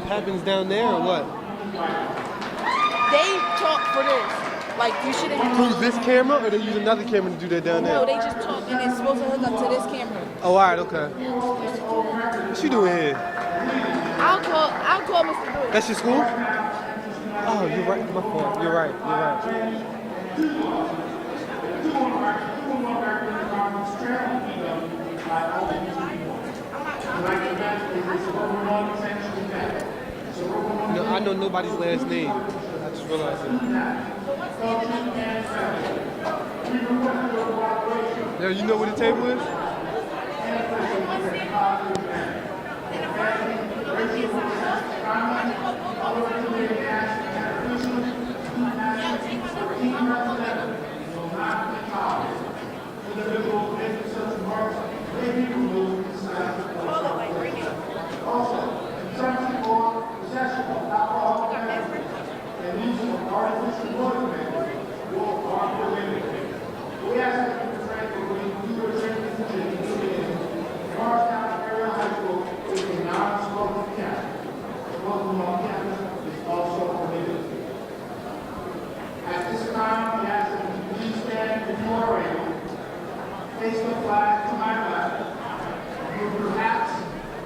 happens down there or what? They talk for this. Like, you shouldn't... Through this camera, or they use another camera to do that down there? No, they just talk, and it's supposed to hook up to this camera. Oh, all right, okay. What you doing here? I'll call Mr. Boone. That's your school? Oh, you're right. My fault. You're right. No, I know nobody's last name. I just realized it. Yeah, you know where the table is? Face the flag to my left. You perhaps,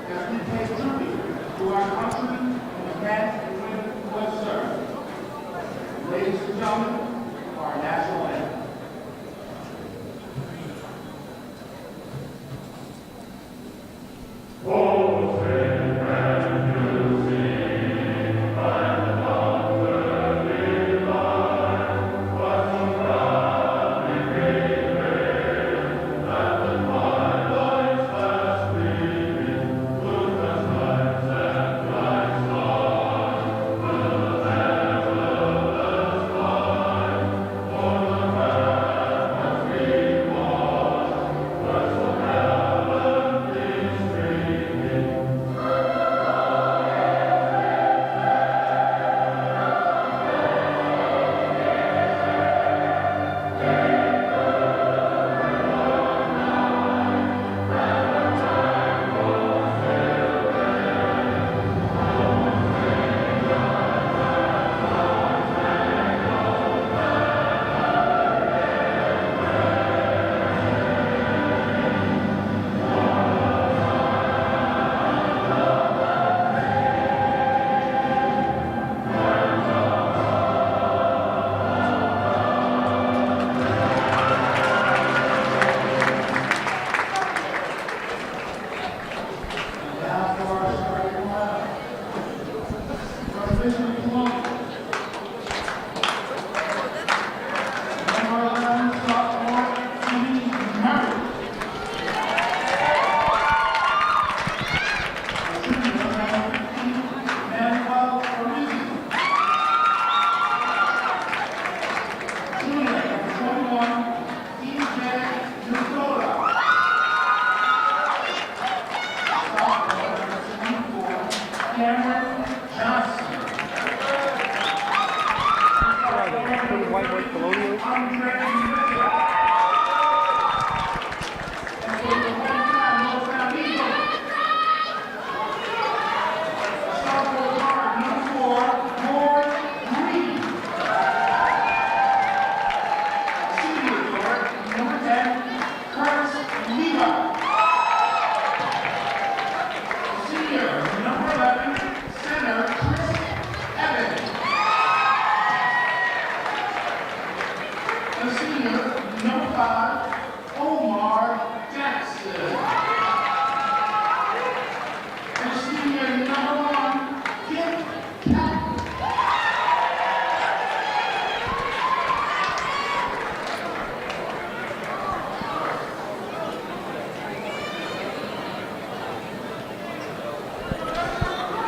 as we pay tribute to our country and the men and women who have served. Ladies and gentlemen, our national anthem.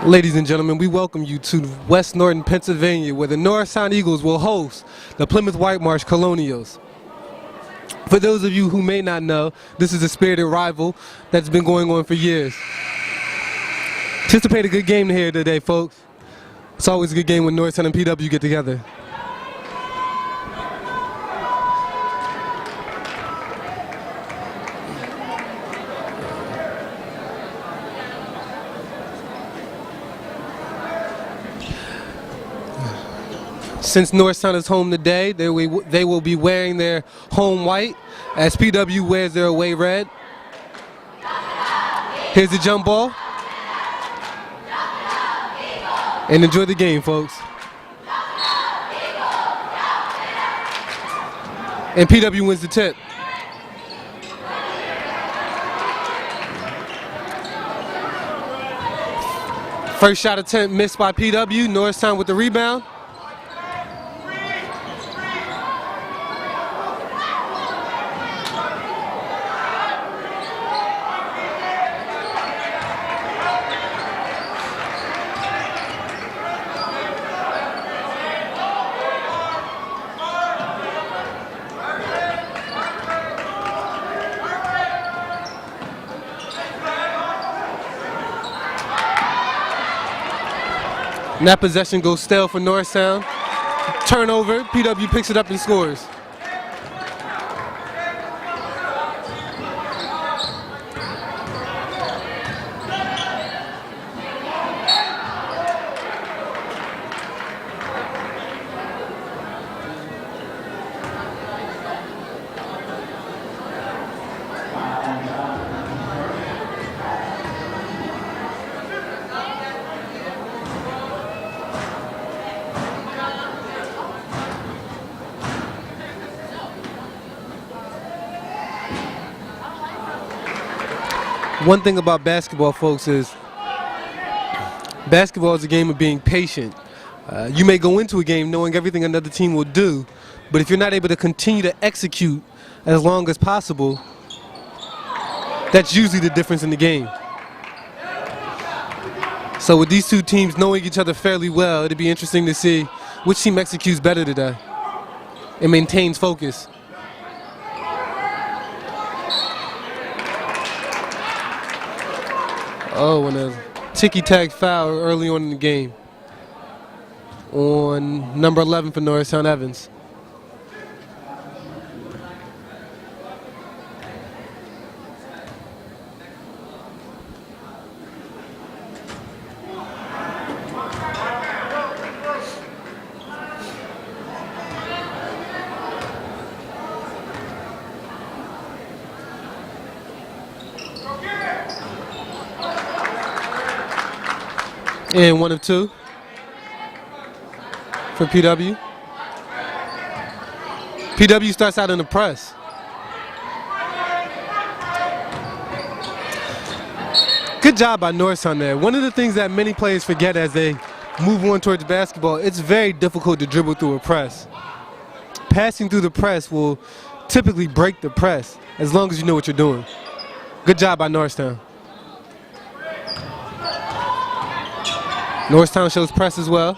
Ladies and gentlemen, we welcome you to West Norton, Pennsylvania, where the Norristown Eagles will host the Plymouth White Marsh Colonials. For those of you who may not know, this is a spirited rival that's been going on for years. Anticipate a good game here today, folks. It's always a good game when Norristown and PW get together. Since Norristown is home today, they will be wearing their home white as PW wears their away red. Here's the jump ball. And enjoy the game, folks. And PW wins the tip. First shot attempt missed by PW. Norristown with the rebound. And that possession goes stale for Norristown. Turnover, PW picks it up and scores. One thing about basketball, folks, is basketball is a game of being patient. You may go into a game knowing everything another team will do, but if you're not able to continue to execute as long as possible, that's usually the difference in the game. So with these two teams knowing each other fairly well, it'd be interesting to see which team executes better today and maintains focus. Oh, and a ticky-tack foul early on in the game on number 11 for Norristown, Evans. And 1 of 2 for PW. PW starts out in the press. Good job by Norristown there. One of the things that many players forget as they move on towards basketball, it's very difficult to dribble through a press. Passing through the press will typically break the press as long as you know what you're doing. Good job by Norristown. Norristown shows press as well.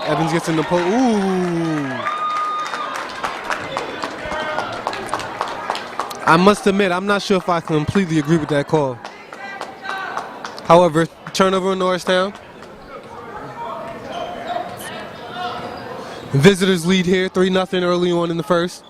Evans gets in the post. Ooh. I must admit, I'm not sure if I completely agree with that call. However, turnover in Norristown. Visitors lead here, 3-0 early on in the first.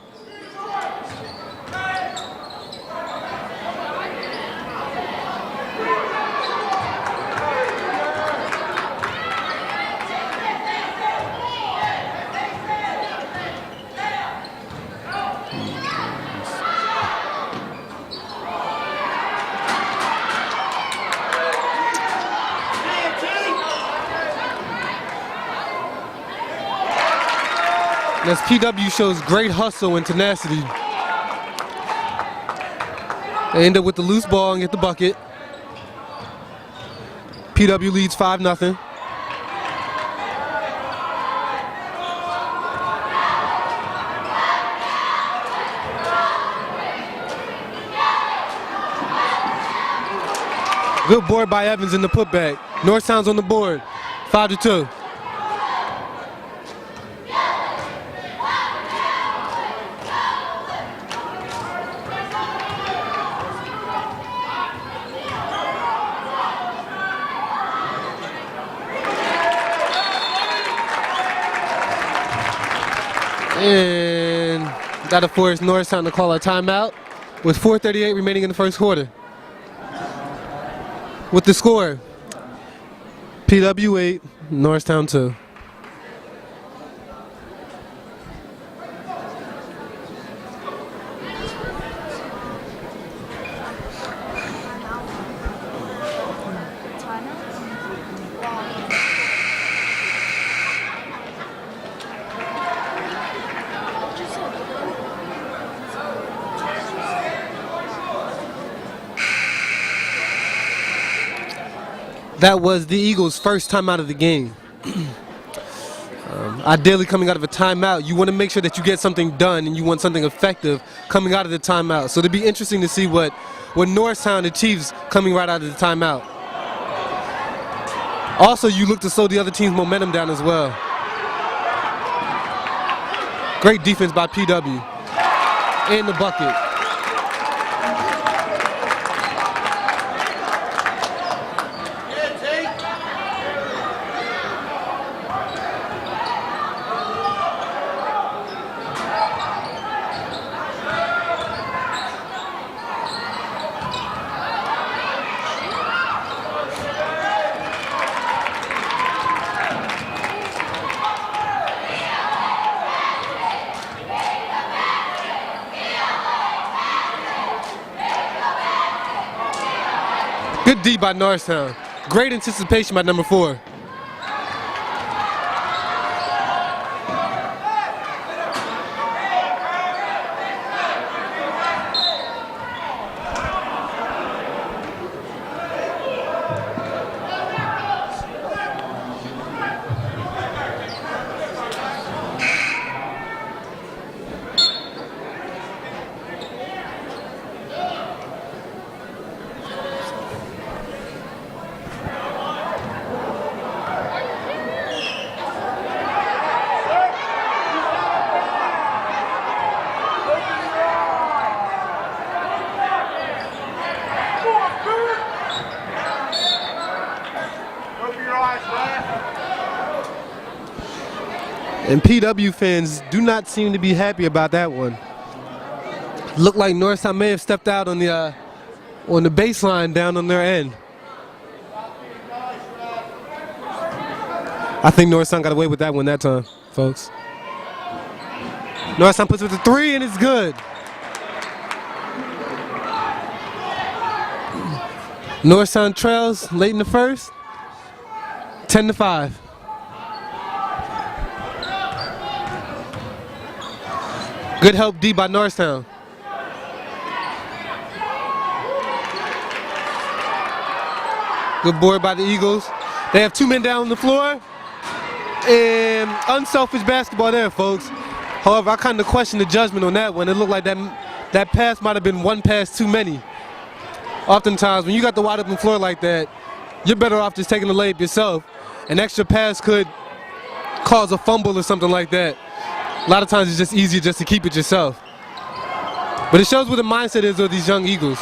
As PW shows great hustle and tenacity. They end up with the loose ball and get the bucket. PW leads 5-0. Good board by Evans in the putback. Norristown's on the board. 5-2. And that'll force Norristown to call a timeout with 4:38 remaining in the first quarter. With the score, PW 8, Norristown 2. That was the Eagles' first time out of the game. Ideally, coming out of a timeout, you want to make sure that you get something done and you want something effective coming out of the timeout. So it'll be interesting to see what Norristown achieves coming right out of the timeout. Also, you look to slow the other team's momentum down as well. Great defense by PW. And the bucket. Good D by Norristown. Great anticipation by number 4. And PW fans do not seem to be happy about that one. Looked like Norristown may have stepped out on the baseline down on their end. I think Norristown got away with that one that time, folks. Norristown puts it with a 3 and it's good. Norristown trails late in the first, 10-5. Good help D by Norristown. Good board by the Eagles. They have 2 men down on the floor. And unselfish basketball there, folks. However, I kind of question the judgment on that one. It looked like that pass might have been one pass too many. Oftentimes, when you got the wide open floor like that, you're better off just taking the layup yourself. An extra pass could cause a fumble or something like that. A lot of times it's just easier just to keep it yourself. But it shows what the mindset is of these young Eagles.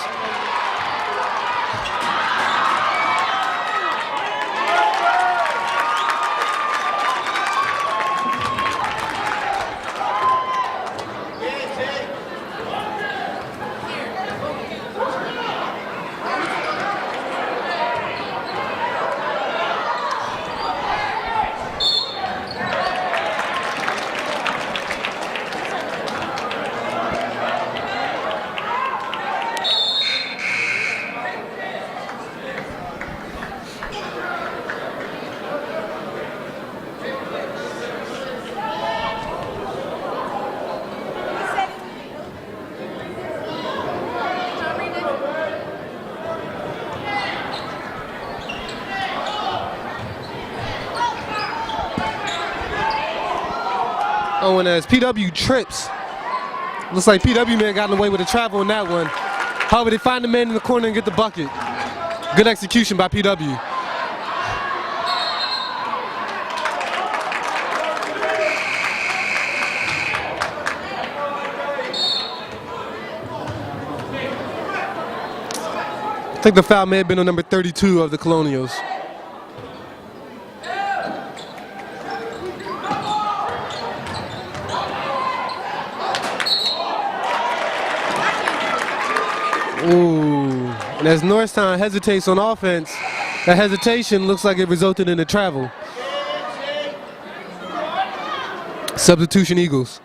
Oh, and as PW trips, looks like PW man got away with a travel on that one. However, they find the man in the corner and get the bucket. Good execution by PW. I think the foul may have been on number 32 of the Colonials. Ooh. And as Norristown hesitates on offense, that hesitation looks like it resulted in a travel. Substitution Eagles.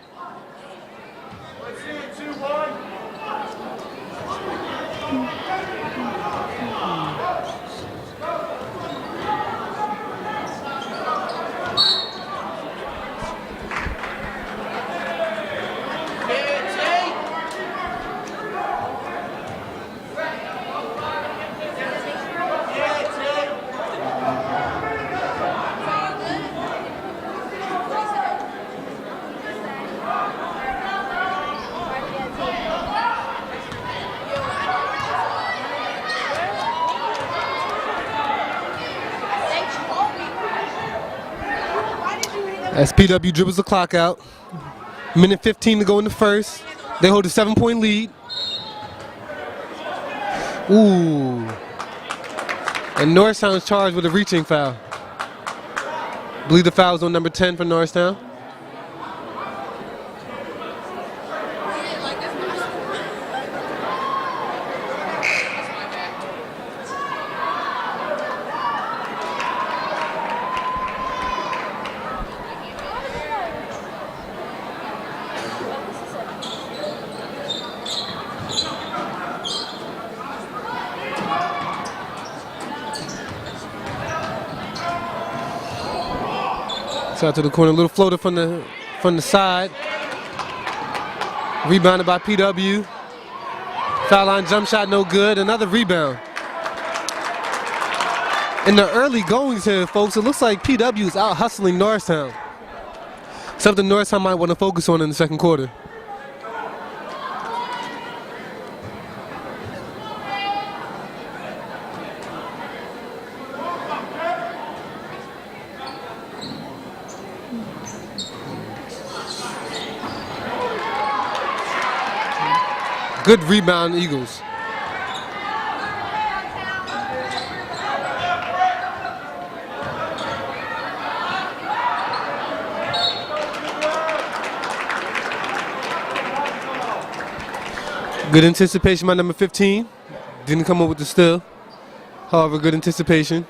As PW dribbles the clock out, minute 15 to go in the first. They hold a 7-point lead. Ooh. And Norristown is charged with a reaching foul. I believe the foul is on number 10 for Norristown. Out to the corner, little floater from the side. Rebounded by PW. Foul line jump shot, no good. Another rebound. In the early goings here, folks, it looks like PW is out hustling Norristown. Something Norristown might want to focus on in the second quarter. Good rebound, Eagles. Good anticipation by number 15. Didn't come up with the steal. However, good anticipation.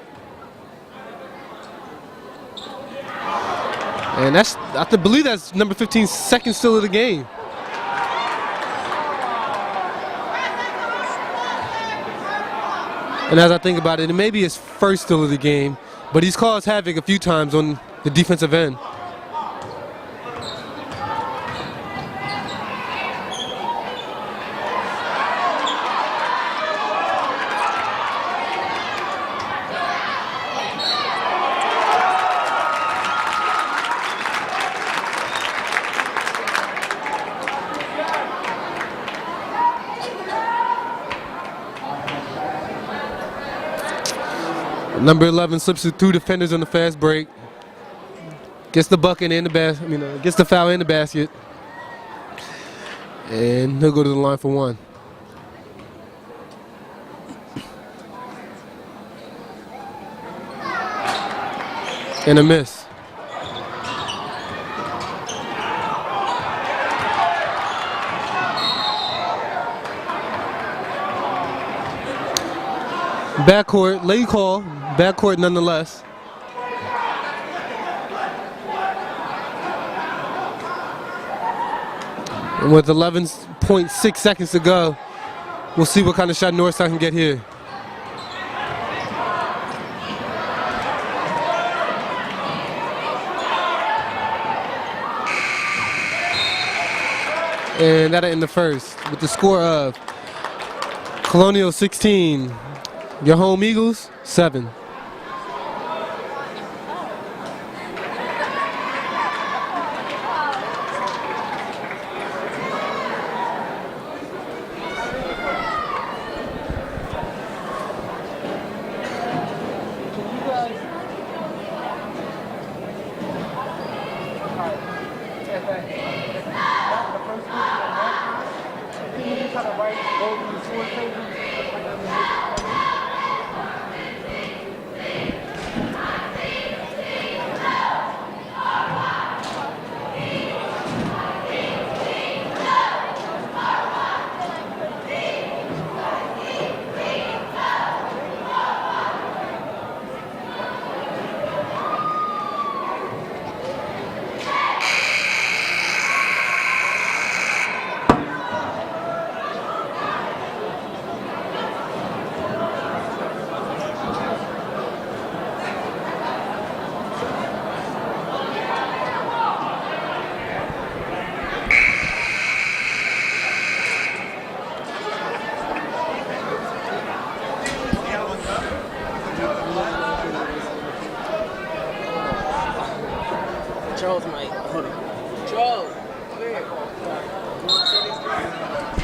And I believe that's number 15's second steal of the game. And as I think about it, it may be his first steal of the game, but he's caused havoc a few times on the defensive end. Number 11 slips it through defenders on the fast break. Gets the bucket in the basket. Gets the foul in the basket. And he'll go to the line for one. And a miss. Backcourt, late call, backcourt nonetheless. And with 11.6 seconds to go, we'll see what kind of shot Norristown can get here. And that'll end the first with the score of Colonial 16. Your home Eagles, 7. Charles might. Hold on. Charles, where?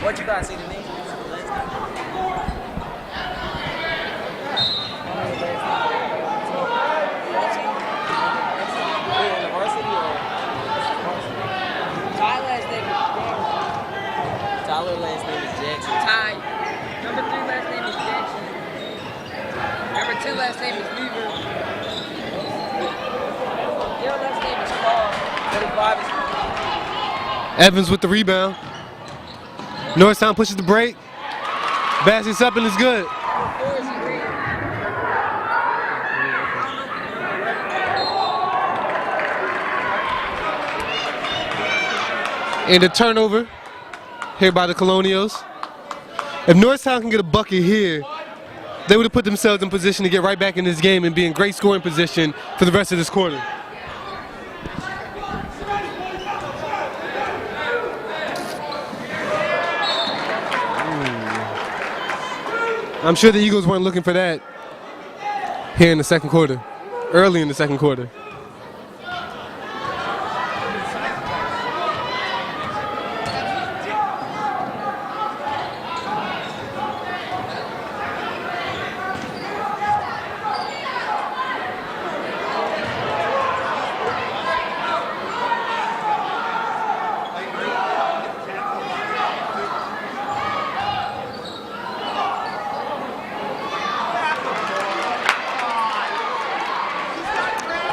What you got? Say the name. Tyler last name is Jackson. Ty. Number 3 last name is Jackson. Number 2 last name is Weaver. Their last name is Paul. 35 is Evans with the rebound. Norristown pushes the break. Basket's up and it's good. 4 is Green. And a turnover here by the Colonials. If Norristown can get a bucket here, they would have put themselves in position to get right back in this game and be in great scoring position for the rest of this quarter. I'm sure the Eagles weren't looking for that here in the second quarter, early in the second quarter.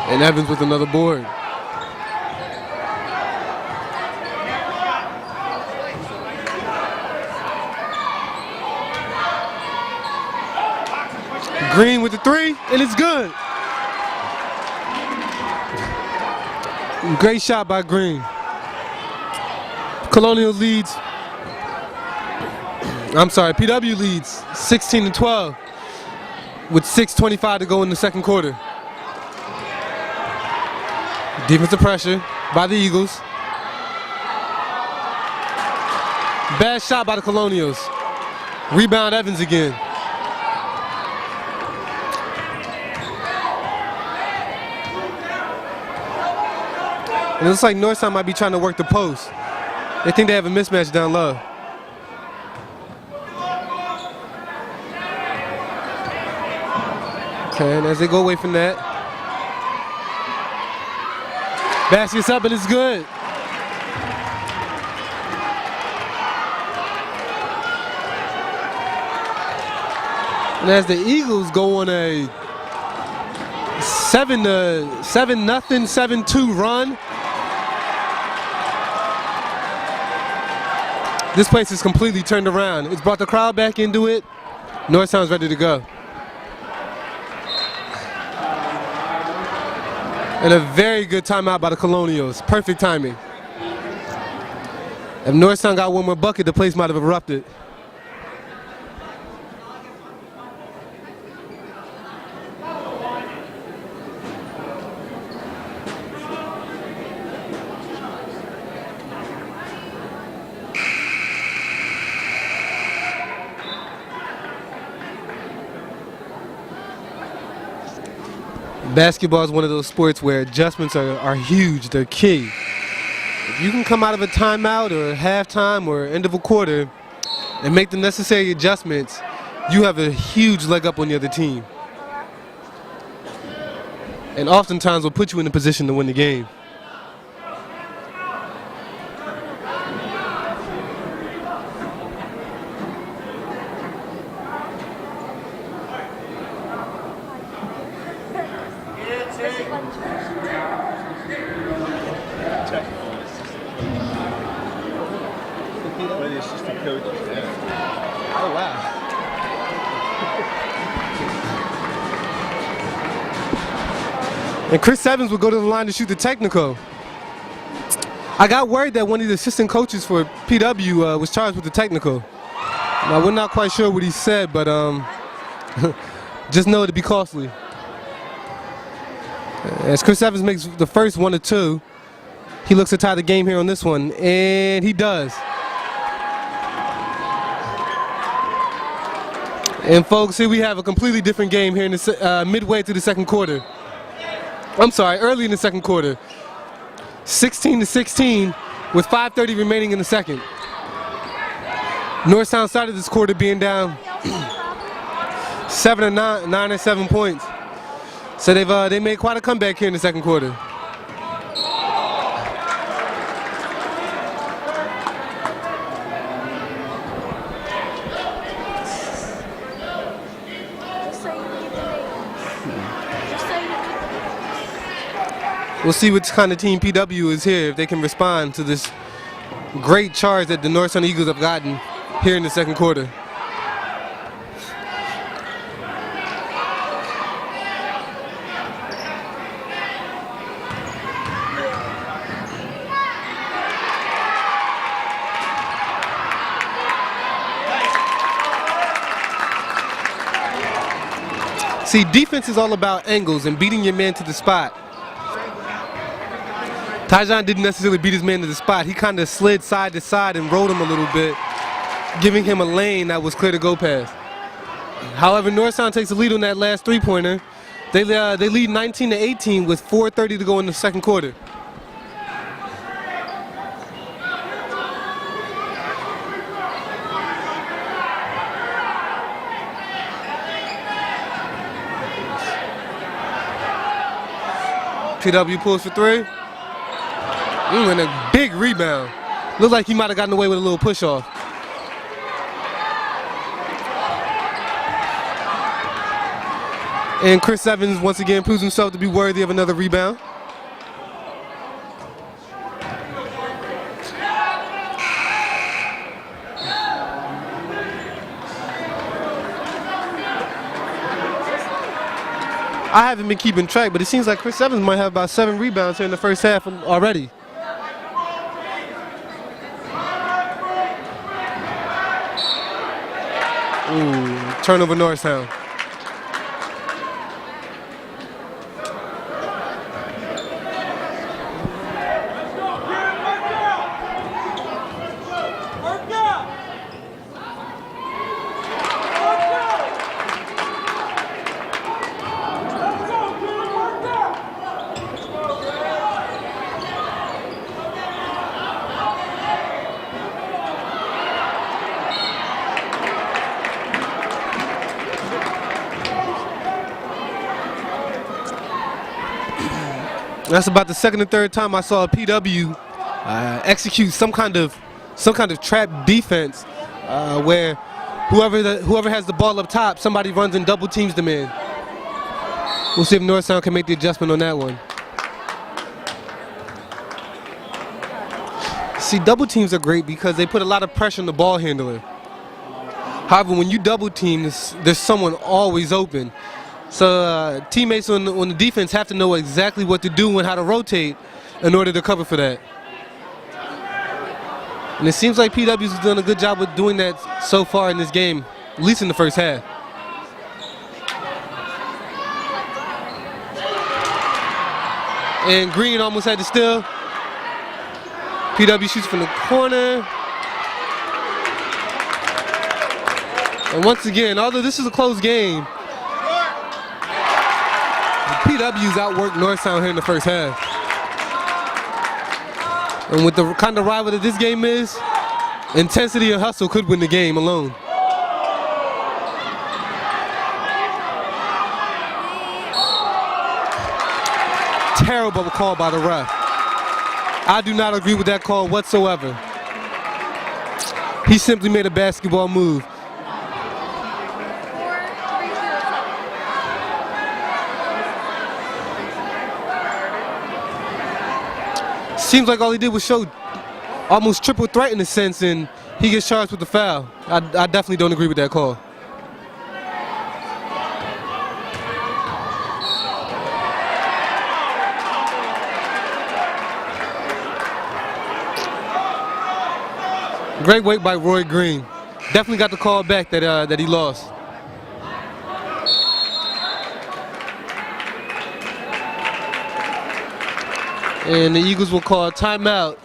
And Evans with another board. Green with the 3, and it's good. Great shot by Green. Colonial leads. PW leads 16-12 with 6:25 to go in the second quarter. Defensive pressure by the Eagles. Bad shot by the Colonials. Rebound Evans again. And it looks like Norristown might be trying to work the post. They think they have a mismatch down low. Okay, and as they go away from that, basket's up and it's good. And as the Eagles go on a 7-0, 7-2 run, this place is completely turned around. It's brought the crowd back into it. Norristown's ready to go. And a very good timeout by the Colonials. Perfect timing. If Norristown got one more bucket, the place might have erupted. Basketball is one of those sports where adjustments are huge, they're key. If you can come out of a timeout or halftime or end of a quarter and make the necessary adjustments, you have a huge leg up on the other team. And oftentimes will put you in a position to win the game. One of the assistant coaches. Yeah. Oh, wow. And Chris Evans would go to the line to shoot the technical. I got worried that one of the assistant coaches for PW was charged with the technical. Now, we're not quite sure what he said, but just know it'd be costly. As Chris Evans makes the first 1 or 2, he looks to tie the game here on this one, and he does. And folks, here we have a completely different game here in the midway through the second quarter. I'm sorry, early in the second quarter. 16-16 with 5:30 remaining in the second. Norristown started this quarter being down 9 or 7 points. So they made quite a comeback here in the second quarter. We'll see what kind of team PW is here, if they can respond to this great charge that the Norristown Eagles have gotten here in the second quarter. See, defense is all about angles and beating your man to the spot. Tyjon didn't necessarily beat his man to the spot. He kind of slid side to side and rolled him a little bit, giving him a lane that was clear to go past. However, Norristown takes the lead on that last three-pointer. They lead 19-18 with 4:30 to go in the second quarter. PW pulls for three. And a big rebound. Looks like he might have gotten away with a little push-off. And Chris Evans once again proves himself to be worthy of another rebound. I haven't been keeping track, but it seems like Chris Evans might have about 7 rebounds here in the first half already. Ooh, turnover Norristown. That's about the second or third time I saw a PW execute some kind of trap defense where whoever has the ball up top, somebody runs and double teams them in. We'll see if Norristown can make the adjustment on that one. See, double teams are great because they put a lot of pressure on the ball handler. However, when you double team, there's someone always open. So teammates on the defense have to know exactly what to do and how to rotate in order to cover for that. And it seems like PW's done a good job with doing that so far in this game, at least in the first half. And Green almost had to steal. PW shoots from the corner. And once again, although this is a close game, PW's outworked Norristown here in the first half. And with the kind of rival that this game is, intensity and hustle could win the game alone. Terrible call by the ref. I do not agree with that call whatsoever. He simply made a basketball move. Seems like all he did was show almost triple threat in a sense, and he gets charged with the foul. I definitely don't agree with that call. Great weight by Roy Green. Definitely got the call back that he lost. And the Eagles will call a timeout,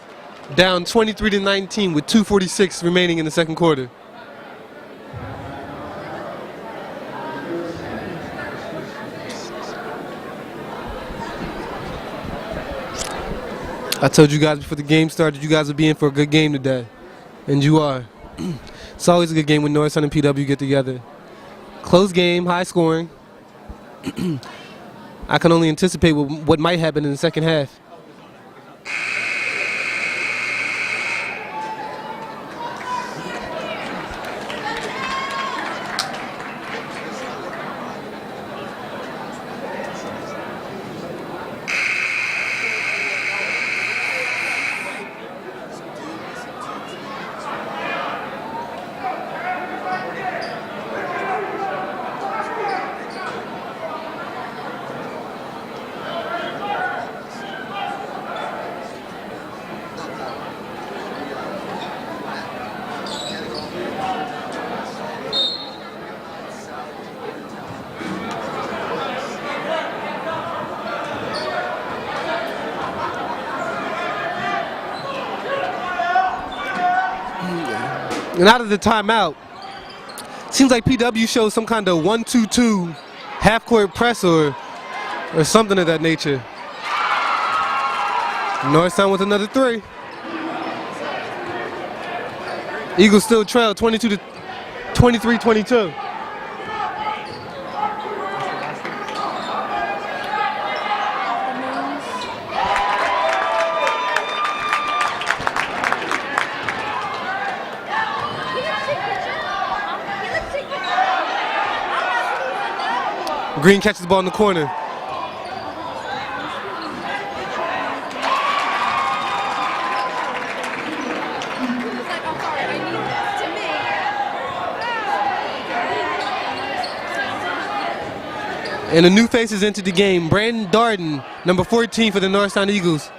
down 23-19 with 2:46 remaining in the second quarter. I told you guys before the game started, you guys would be in for a good game today. And you are. It's always a good game when Norristown and PW get together. Close game, high scoring. I can only anticipate what might happen in the second half. And out of the timeout, seems like PW shows some kind of 1-2-2 half-court press or something of that nature. Norristown with another three. Eagles still trail 23-22. Green catches the ball in the corner. And a new face has entered the game. Brandon Darden, number 14 for the Norristown Eagles.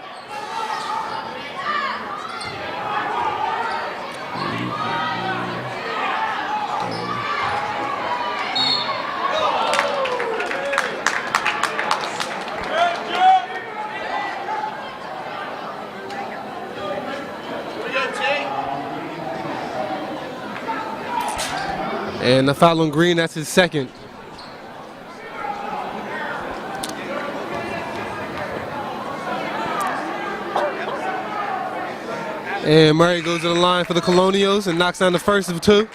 And the foul on Green, that's his second. And Murray goes to the line for the Colonials and knocks down the first of two.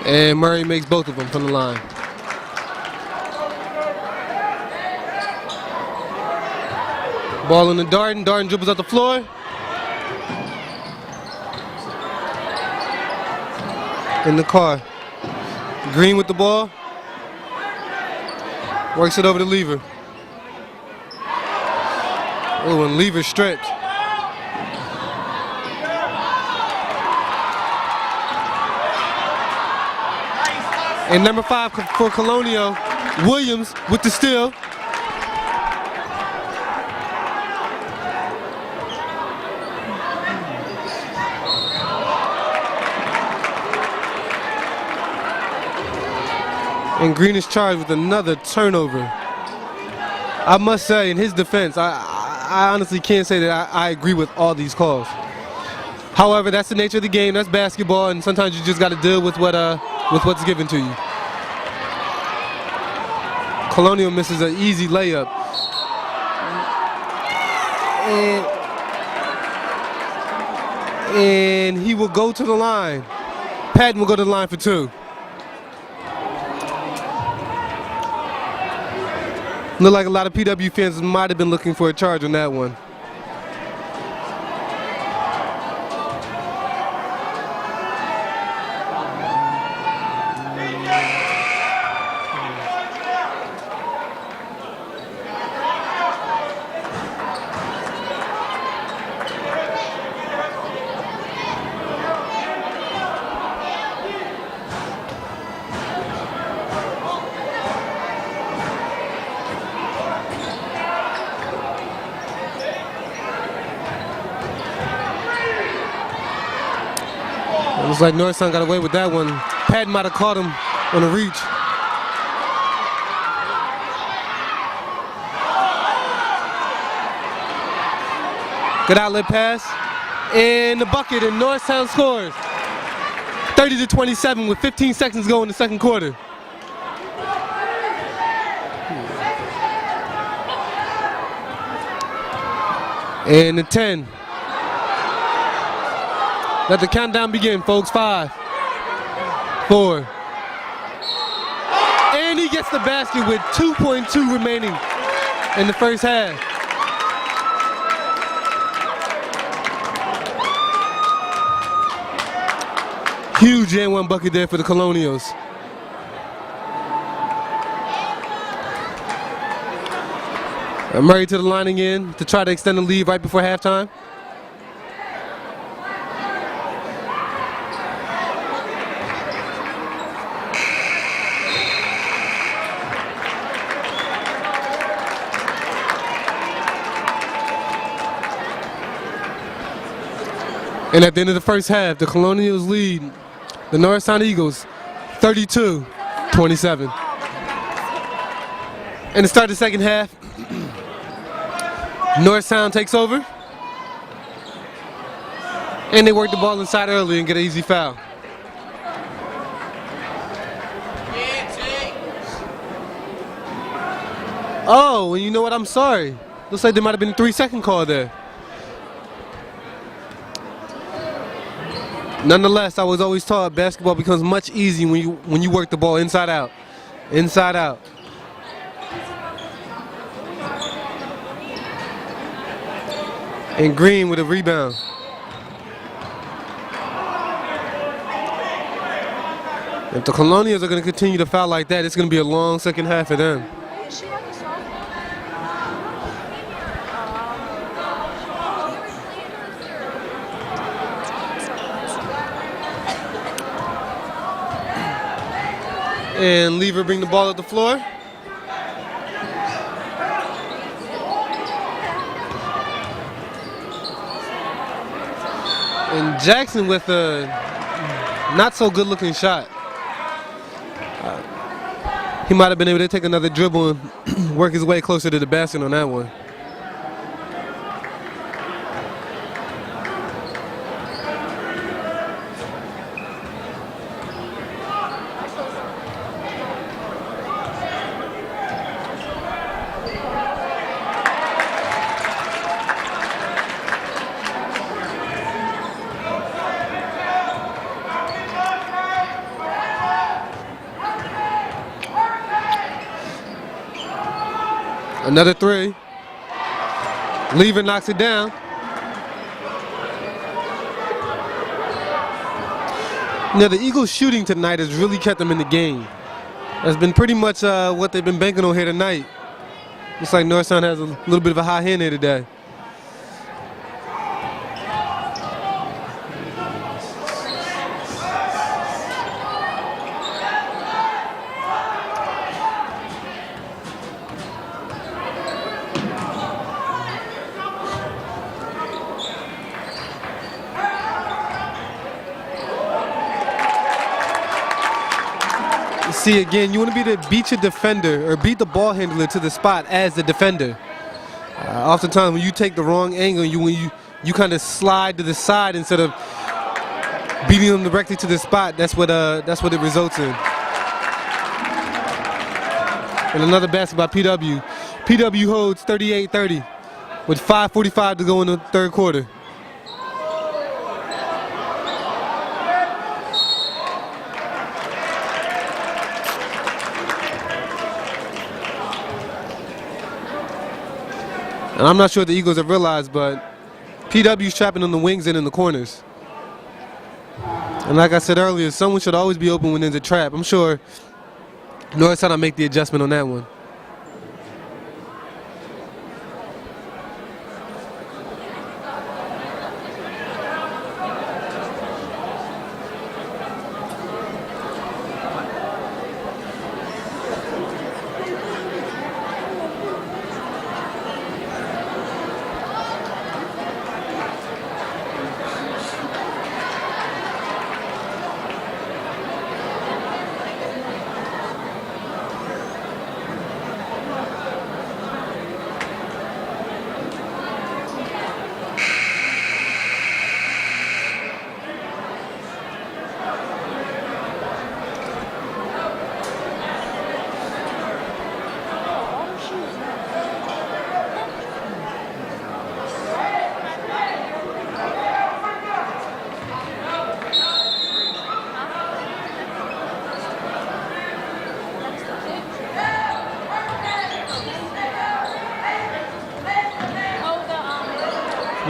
And Murray makes both of them from the line. Ball in the Darden. Darden dribbles up the floor. In the car. Green with the ball. Works it over to Lever. Oh, and Lever stripped. And number 5 for Colonial, Williams with the steal. And Green is charged with another turnover. I must say, in his defense, I honestly can't say that I agree with all these calls. However, that's the nature of the game. That's basketball, and sometimes you just got to deal with what's given to you. Colonial misses an easy layup. And he will go to the line. Patton will go to the line for two. Look like a lot of PW fans might have been looking for a charge on that one. It looks like Norristown got away with that one. Patton might have caught him on a reach. Good outlet pass. In the bucket, and Norristown scores. 30-27 with 15 seconds to go in the second quarter. And the 10. Let the countdown begin, folks. 5, 4. And he gets the basket with 2.2 remaining in the first half. Huge and one bucket there for the Colonials. Murray to the line again to try to extend the lead right before halftime. And at the end of the first half, the Colonials lead the Norristown Eagles 32-27. And to start the second half, Norristown takes over. And they work the ball inside early and get an easy foul. Oh, and you know what? I'm sorry. Looks like there might have been a 3-second call there. Nonetheless, I was always taught basketball becomes much easier when you work the ball inside out. Inside out. And Green with a rebound. If the Colonials are going to continue to foul like that, it's going to be a long second half for them. And Lever bring the ball up the floor. And Jackson with a not so good looking shot. He might have been able to take another dribble and work his way closer to the basket on that one. Another three. Lever knocks it down. Now the Eagles shooting tonight has really kept them in the game. That's been pretty much what they've been banking on here tonight. Looks like Norristown has a little bit of a high hand here today. See, again, you want to be able to beat your defender or beat the ball handler to the spot as the defender. Oftentimes, when you take the wrong angle, you kind of slide to the side instead of beating them directly to the spot. That's what it results in. And another basket by PW. PW holds 38-30 with 5:45 to go in the third quarter. And I'm not sure the Eagles have realized, but PW's trapping on the wings and in the corners. And like I said earlier, someone should always be open when there's a trap. I'm sure Norristown will make the adjustment on that one.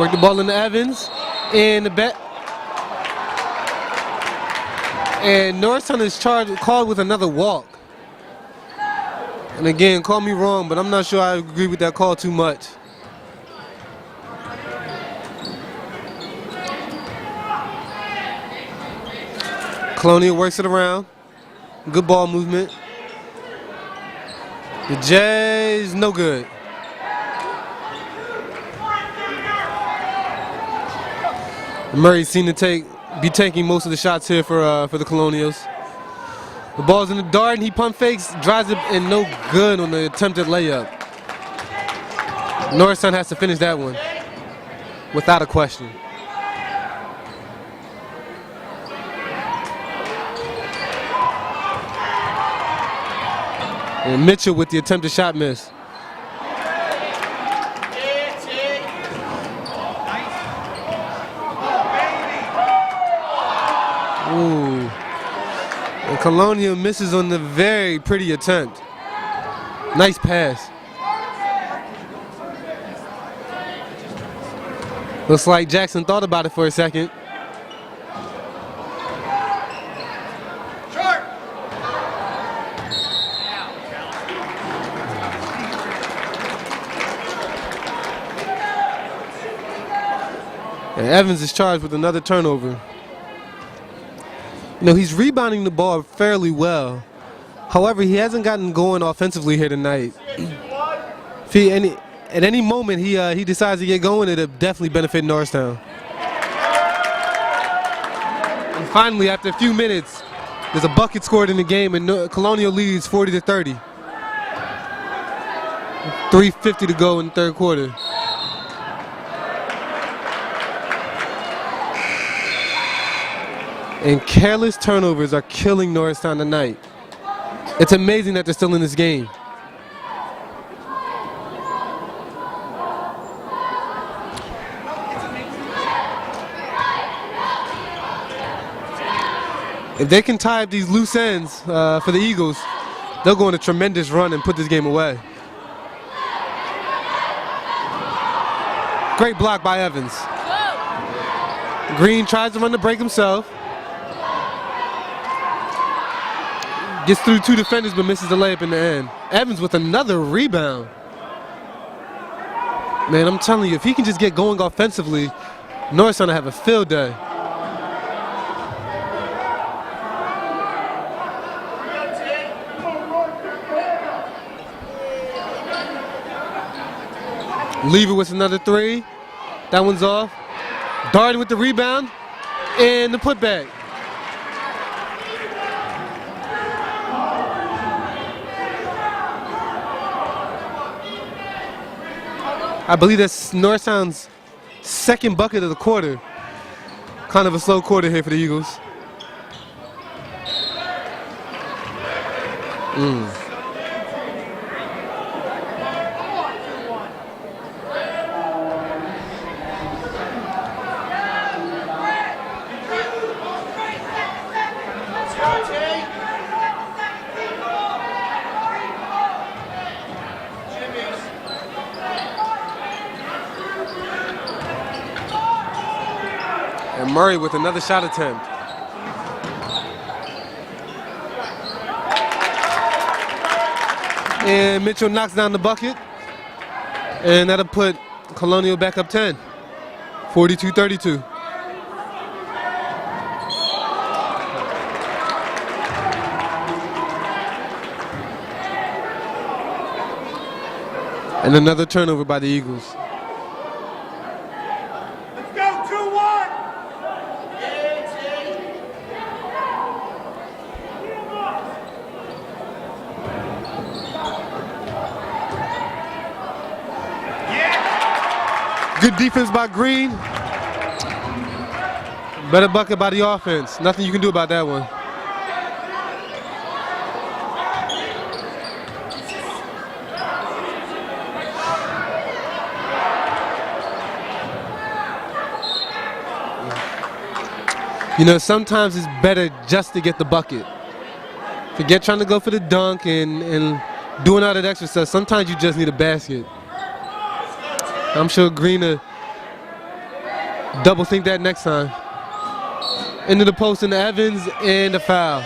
Work the ball into Evans. And the bet. And Norristown is called with another walk. And again, call me wrong, but I'm not sure I agree with that call too much. Colonial works it around. Good ball movement. The Jays, no good. Murray seemed to be taking most of the shots here for the Colonials. The ball's in the dart and he pump fakes, drives it, and no good on the attempted layup. Norristown has to finish that one without a question. And Mitchell with the attempted shot miss. Ooh. And Colonial misses on the very pretty attempt. Nice pass. Looks like Jackson thought about it for a second. And Evans is charged with another turnover. You know, he's rebounding the ball fairly well. However, he hasn't gotten going offensively here tonight. At any moment he decides to get going, it'll definitely benefit Norristown. And finally, after a few minutes, there's a bucket scored in the game, and Colonial leads 40-30. 3:50 to go in the third quarter. And careless turnovers are killing Norristown tonight. It's amazing that they're still in this game. If they can tie up these loose ends for the Eagles, they'll go on a tremendous run and put this game away. Great block by Evans. Green tries to run the break himself. Gets through two defenders but misses the layup in the end. Evans with another rebound. Man, I'm telling you, if he can just get going offensively, Norristown will have a field day. Lever with another three. That one's off. Darden with the rebound and the putback. I believe that's Norristown's second bucket of the quarter. Kind of a slow quarter here for the Eagles. And Murray with another shot attempt. And Mitchell knocks down the bucket. And that'll put Colonial back up 10. 42-32. And another turnover by the Eagles. Good defense by Green. Better bucket by the offense. Nothing you can do about that one. You know, sometimes it's better just to get the bucket. Forget trying to go for the dunk and doing all that extra stuff. Sometimes you just need a basket. I'm sure Green will Double think that next time. Into the post into Evans and a foul.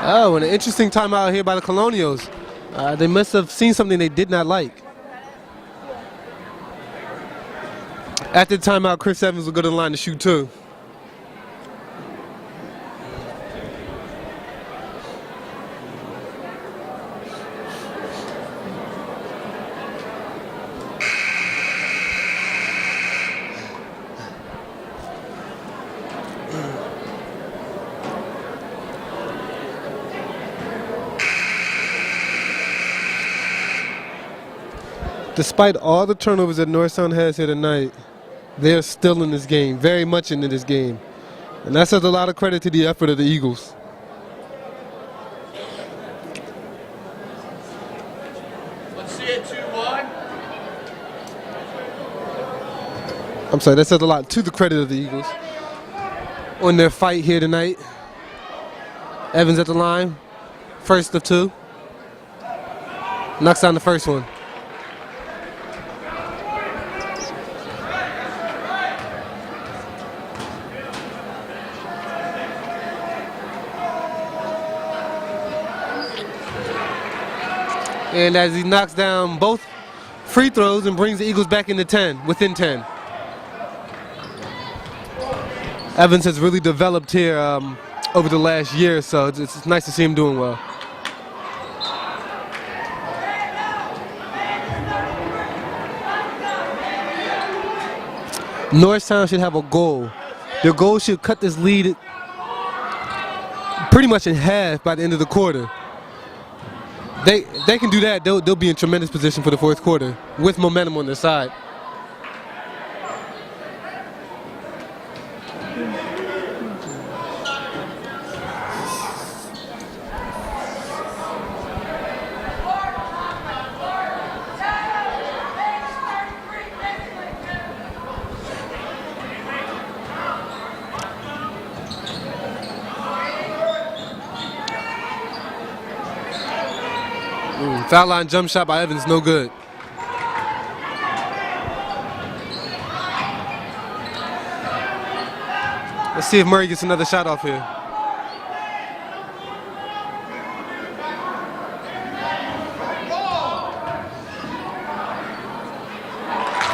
Oh, and an interesting timeout here by the Colonials. They must have seen something they did not like. After the timeout, Chris Evans will go to the line to shoot 2. Despite all the turnovers that Norristown has here tonight, they're still in this game, very much into this game. And that says a lot of credit to the effort of the Eagles. Let's see it, 2-1. I'm sorry, that says a lot to the credit of the Eagles on their fight here tonight. Evans at the line, first of 2. Knocks down the first one. And as he knocks down both free throws and brings the Eagles back into 10, within 10. Evans has really developed here over the last year or so. It's nice to see him doing well. Norristown should have a goal. Their goal should cut this lead pretty much in half by the end of the quarter. They can do that. They'll be in tremendous position for the fourth quarter with momentum on their side. Foul line jump shot by Evans, no good. Let's see if Murray gets another shot off here.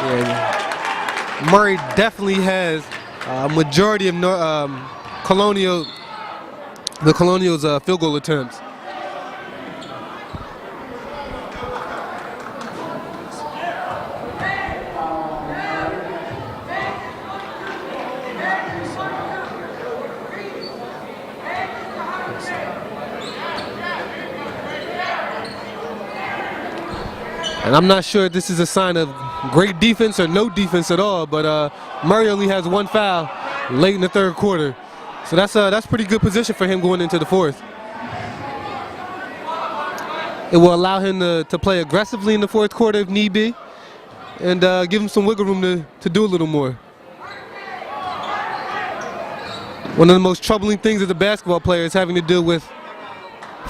Yeah. Murray definitely has a majority of the Colonials' field goal attempts. And I'm not sure if this is a sign of great defense or no defense at all, but Murray only has 1 foul late in the third quarter. So that's pretty good position for him going into the fourth. It will allow him to play aggressively in the fourth quarter if need be, and give him some wiggle room to do a little more. One of the most troubling things as a basketball player is having to deal with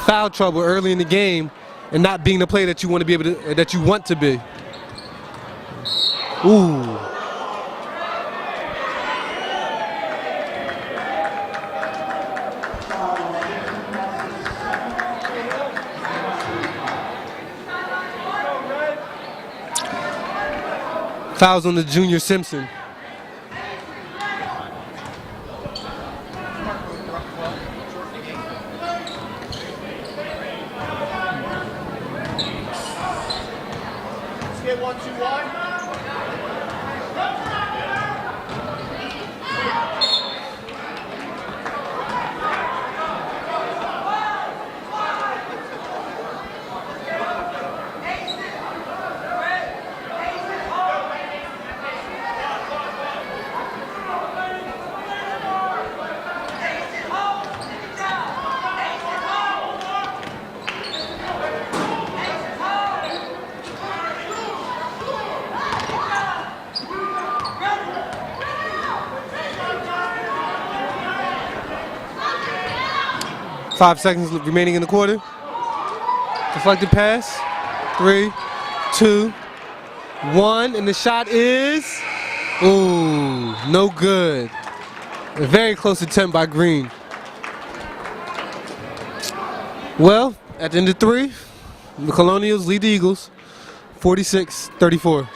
foul trouble early in the game and not being the player that you want to be that you want to be. Ooh. Fouls on the junior Simpson. Let's get 1-2-1. 5 seconds remaining in the quarter. Deflected pass. 3, 2, 1, and the shot is, ooh, no good. A very close attempt by Green. Well, at the end of 3, the Colonials lead the Eagles 46-34.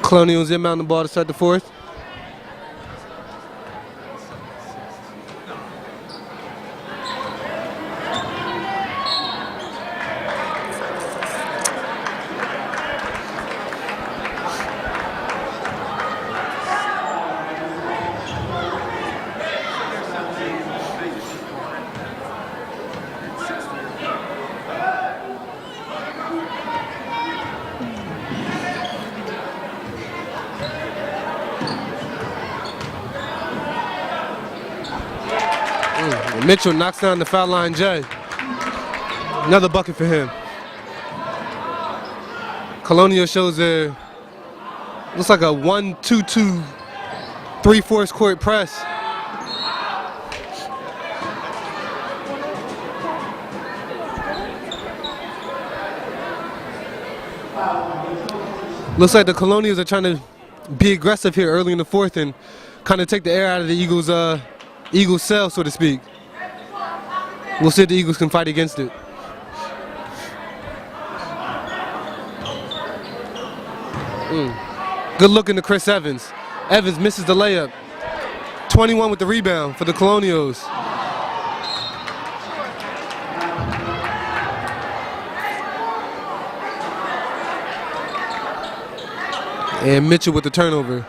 Colonials inbound the ball to start the 4th. Mitchell knocks down the foul line J. Another bucket for him. Colonial shows their, looks like a 1-2-2, 3/4 court press. Looks like the Colonials are trying to be aggressive here early in the 4th and kind of take the air out of the Eagles' cell, so to speak. We'll see if the Eagles can fight against it. Good look into Chris Evans. Evans misses the layup. 21 with the rebound for the Colonials. And Mitchell with the turnover.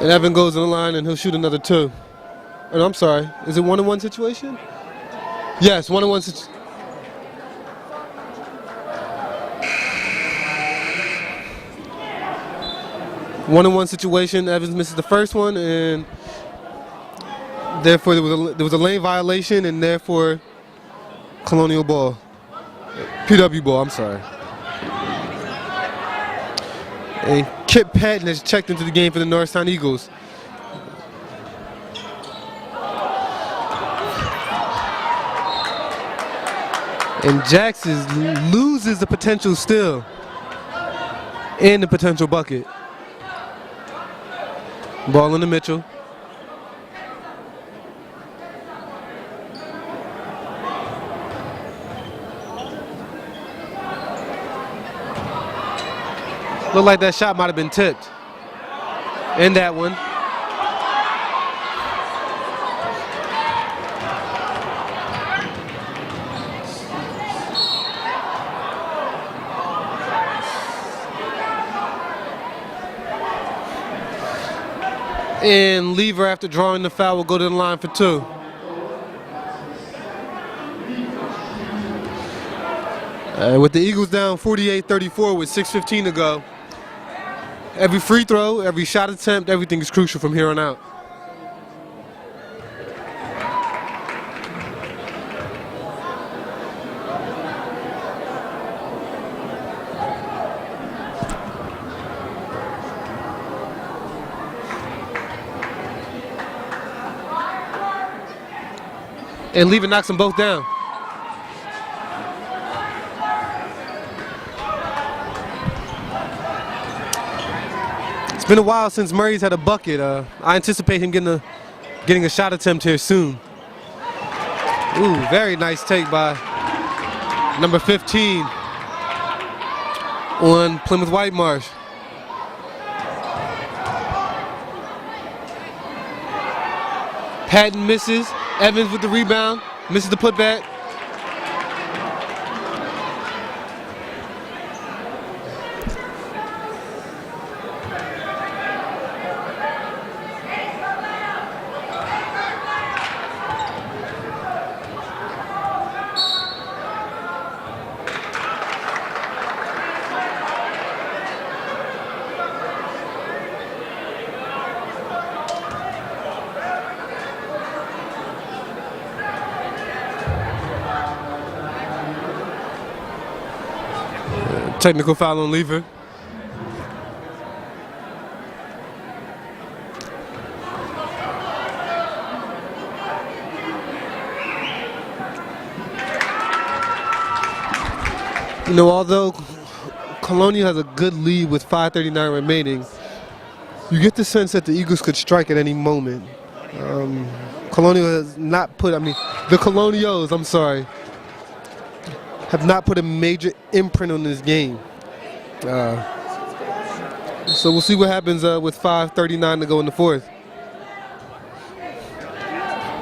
And Evan goes to the line and he'll shoot another 2. Oh, no, I'm sorry. Is it 1-on-1 situation? Yes, 1-on-1 situation. One-on-one situation. Evans misses the first one, and therefore there was a lane violation, and therefore Colonial ball, PW ball. I'm sorry. And Kip Patton has checked into the game for the Norristown Eagles. And Jackson loses the potential steal and the potential bucket. Ball into Mitchell. Looked like that shot might have been tipped. And that one. And Lever, after drawing the foul, will go to the line for 2. With the Eagles down 48-34 with 6:15 to go, every free throw, every shot attempt, everything is crucial from here on out. And Lever knocks them both down. It's been a while since Murray's had a bucket. I anticipate him getting a shot attempt here soon. Ooh, very nice take by number 15 on Plymouth Whitemarsh. Patton misses. Evans with the rebound, misses the putback. Technical foul on Lever. You know, although Colonial has a good lead with 5:39 remaining, you get the sense that the Eagles could strike at any moment. Colonial has not put, the Colonials, I'm sorry, have not put a major imprint on this game. So we'll see what happens with 5:39 to go in the fourth.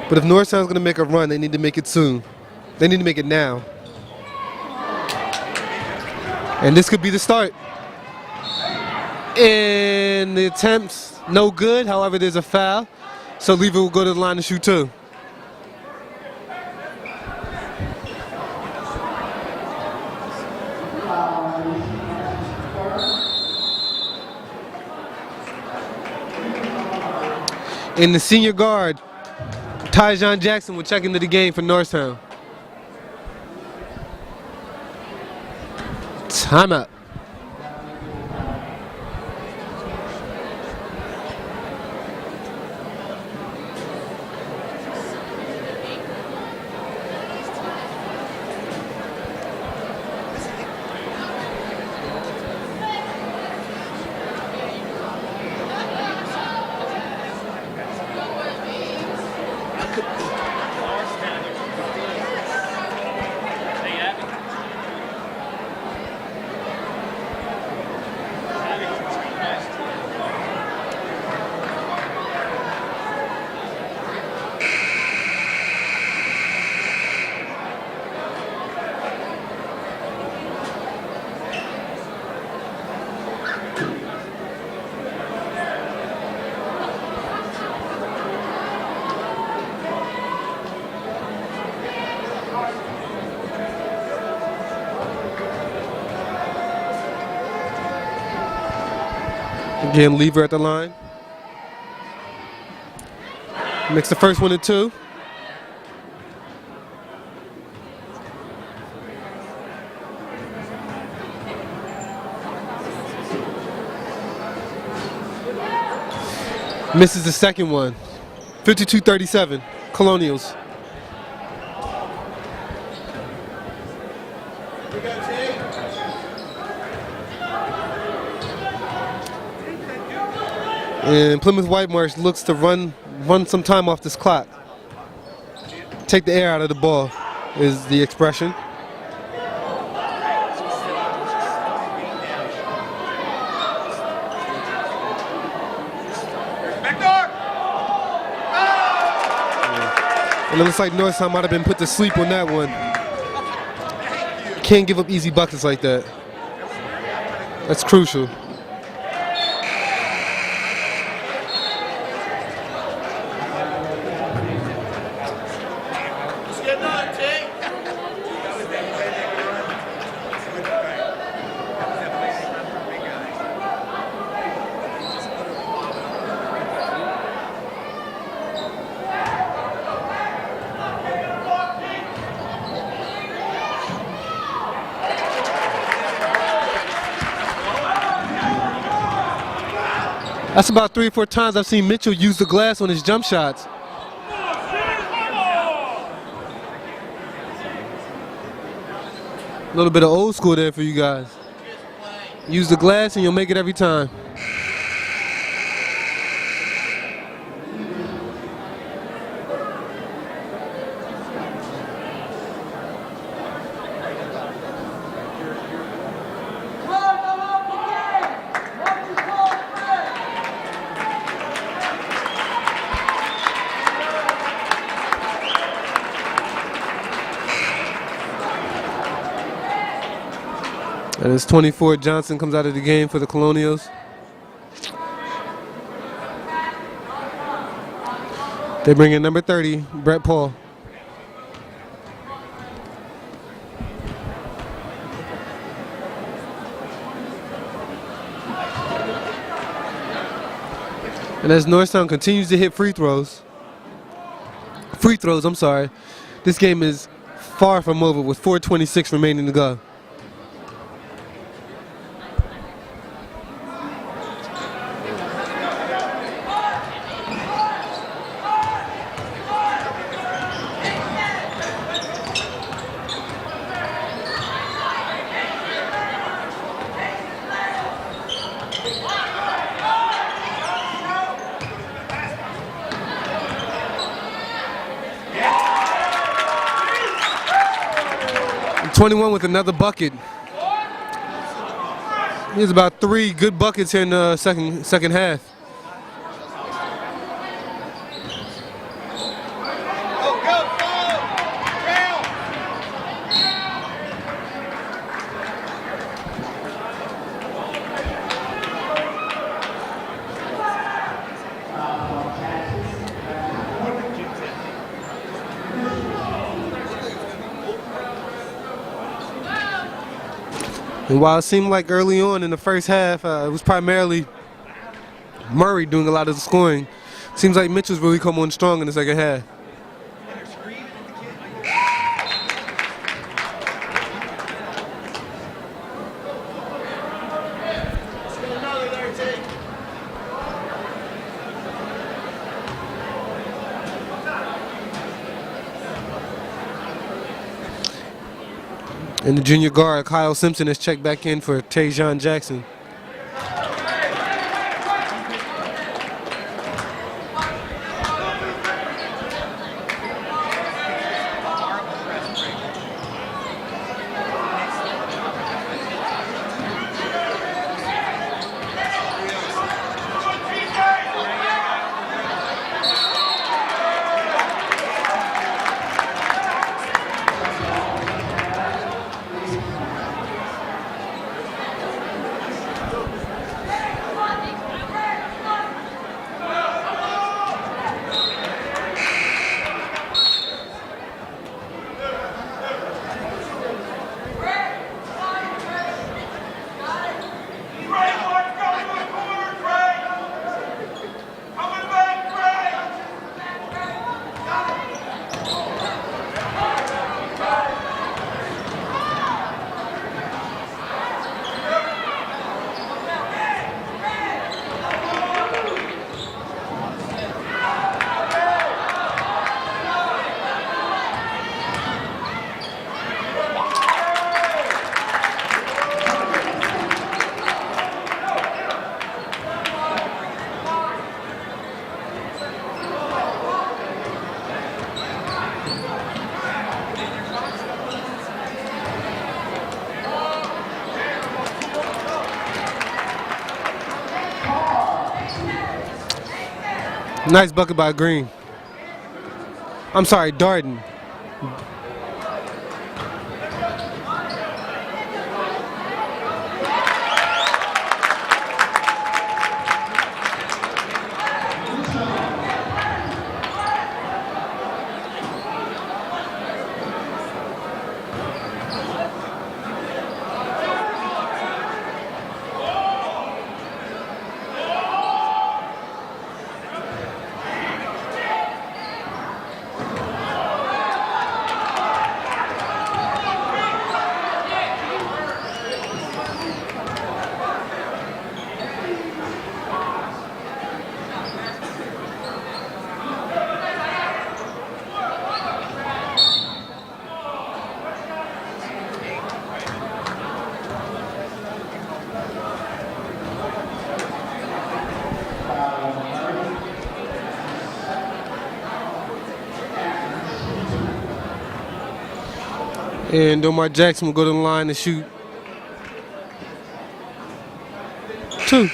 But if Norristown's going to make a run, they need to make it soon. They need to make it now. And this could be the start. And the attempt's no good. However, there's a foul. So Lever will go to the line to shoot 2. And the senior guard, Tyjon Jackson, will check into the game for Norristown. Timeout. Again, Lever at the line. Makes the first one to 2. Misses the second one. 52-37, Colonials. And Plymouth Whitemarsh looks to run some time off this clock. Take the air out of the ball is the expression. And it looks like Norristown might have been put to sleep on that one. Can't give up easy buckets like that. That's crucial. That's about 3 or 4 times I've seen Mitchell use the glass on his jump shots. A little bit of old school there for you guys. Use the glass and you'll make it every time. And it's 24. Johnson comes out of the game for the Colonials. They bring in number 30, Brett Paul. And as Norristown continues to hit free throws, this game is far from over with 4:26 remaining to go. And 21 with another bucket. He has about 3 good buckets here in the second half. And while it seemed like early on in the first half, it was primarily Murray doing a lot of the scoring, seems like Mitchell's really come on strong in the second half. And the junior guard, Kyle Simpson, has checked back in for Tajon Jackson. Nice bucket by Green. I'm sorry, Darden. And Omar Jackson will go to the line and shoot 2.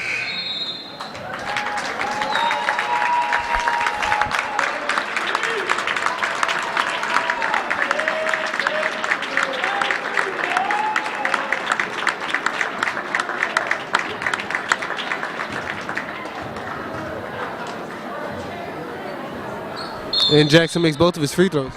And Jackson makes both of his free throws.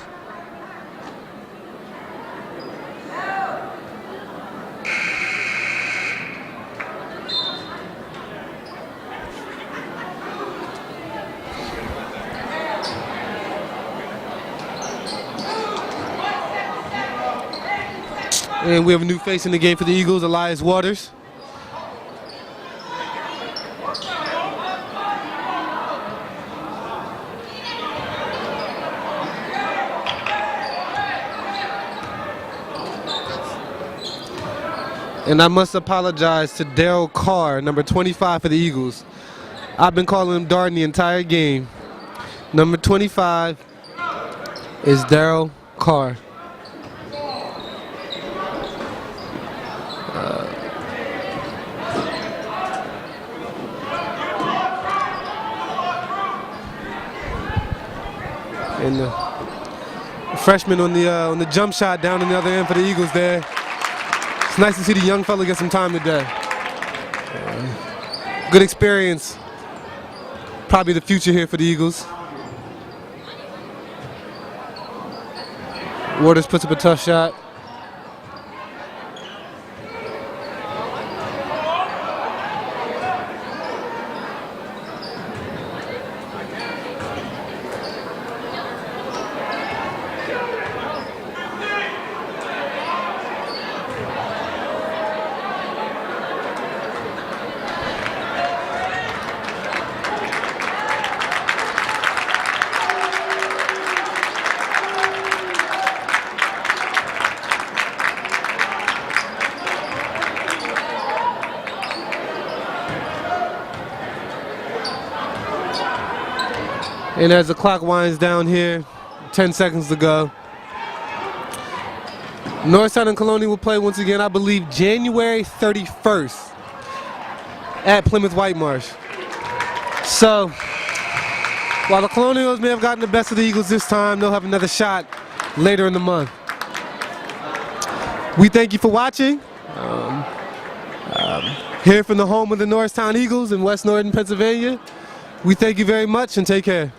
And we have a new face in the game for the Eagles, Elias Waters. And I must apologize to Daryl Carr, number 25 for the Eagles. I've been calling him Darden the entire game. Number 25 is Daryl Carr. And the freshman on the jump shot down in the other end for the Eagles there. It's nice to see the young fella get some time today. Good experience. Probably the future here for the Eagles. Waters puts up a tough shot. And as the clock winds down here, 10 seconds to go. Norristown and Colonial will play once again, I believe, January 31st at Plymouth Whitemarsh. So, while the Colonials may have gotten the best of the Eagles this time, they'll have another shot later in the month. We thank you for watching. Here from the home of the Norristown Eagles in West Norriton, Pennsylvania. We thank you very much and take care.